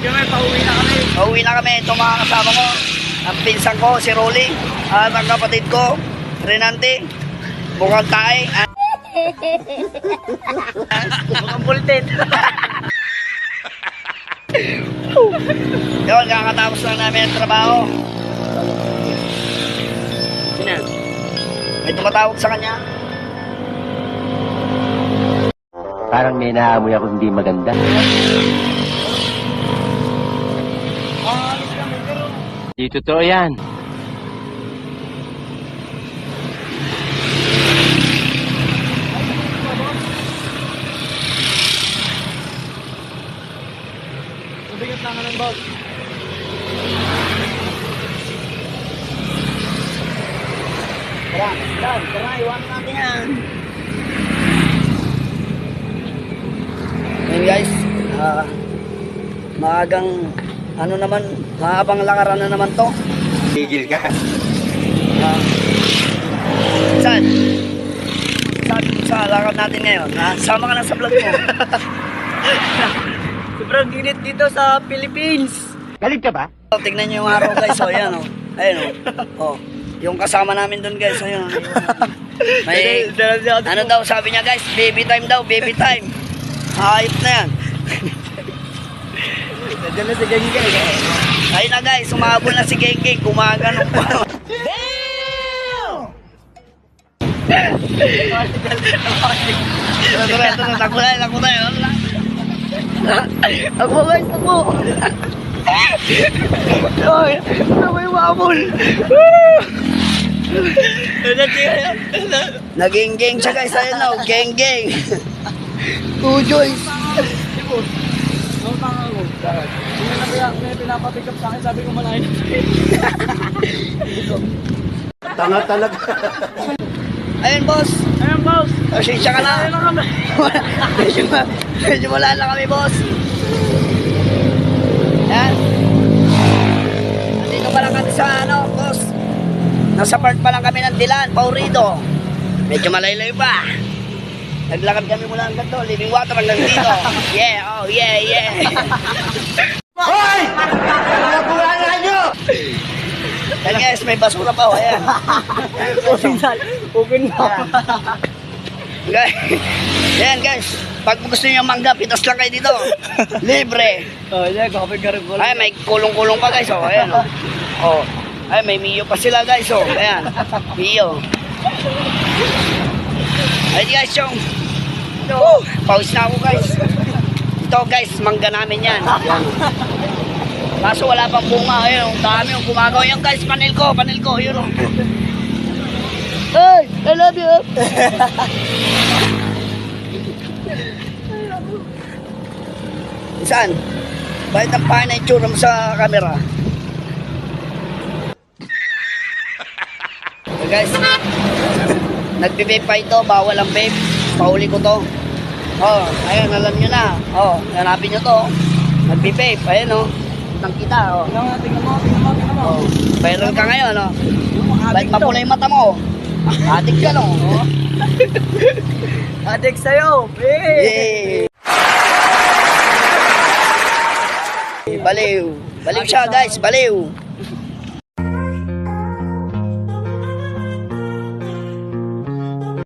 kami, pauwi na kami. Pauwi na kami. Ito mga kasama ko. Ang pinsan ko, si Rolly. At ang kapatid ko, Renante. Mukhang tae. Mukhang bulted. Yun, kakatapos lang namin ang trabaho. Yun na. May tumatawag sa kanya. Parang may naamoy ako hindi maganda. Di totoo yan. Mabigat lang ng boss. Tara, iwan natin yan. Ngayon guys, maagang, ano naman, mahabang lakaran na naman to. Tigil ka. Saan? Sa lakad natin ngayon, ha? Sama ka na sa vlog mo. Sobrang init dito sa Philippines. Galit ka ba? Tignan nyo yung araw guys, o yan o. Ayun o. Yung kasama namin dun guys, ayun. May, ano daw sabi niya guys, baby time daw, baby time. Hayop na yan. Nandiyan na si Gengeng. Ayun na guys, sumabol na si Gengeng, gumaganong pa. Ito, takbo tayo. Ako guys, ako. Ay, may wabol. Naging-geng siya guys, ayun na, geng-geng. Two Joyce. Ang tanga ko. May pinapapick up sa akin, sabi ko malayo na. Tanga talaga. Ayun boss, Ayan, boss. pasensya ka na. Ayun lang kami. Medyo wala na kami boss. Yan. Andito pa lang kami sa ano, boss. Nasa part pa lang kami ng Dilan, Paurido. Medyo malayo-layo pa. Naglakad kami mula hanggang doon, living water hanggang dito. Yeah, oh yeah. Hoy! Nabuhala nyo! Yan guys, may basura pa, oh, ayan. Open na. Guys, yan guys, pag gusto niyo mangga, pitas lang kayo dito. Libre. Oh, yeah, kapag ka rin ko. Ay, may kulong-kulong pa guys, oh, ayan, oh. Oh. Ay, may Mio pa sila guys, oh. Ayan, Mio. Ay guys, yung pawis na ako guys. Ito guys, mangga namin yan. Yan. Kaso wala pang bunga, ayun, ang dami yung gumagawa yan guys, panel ko, yun oh. Hey, I love you. Saan? Bakit ang pahay na itsura mo sa camera? So guys, nagbe-vape pa ito, bawal ang vape. Pauli ko to. Oh, ayun, alam nyo na. Oh, hanapin nyo to. Nagbe-vape, ayun oh. Kitang kita, oh. Tingnan mo. Oh, viral ka ngayon, oh. Bakit mapula yung mata mo? Adik ka, no? Oh. Adik sa'yo. Yay! Baliw. Baliw siya, guys. Baliw.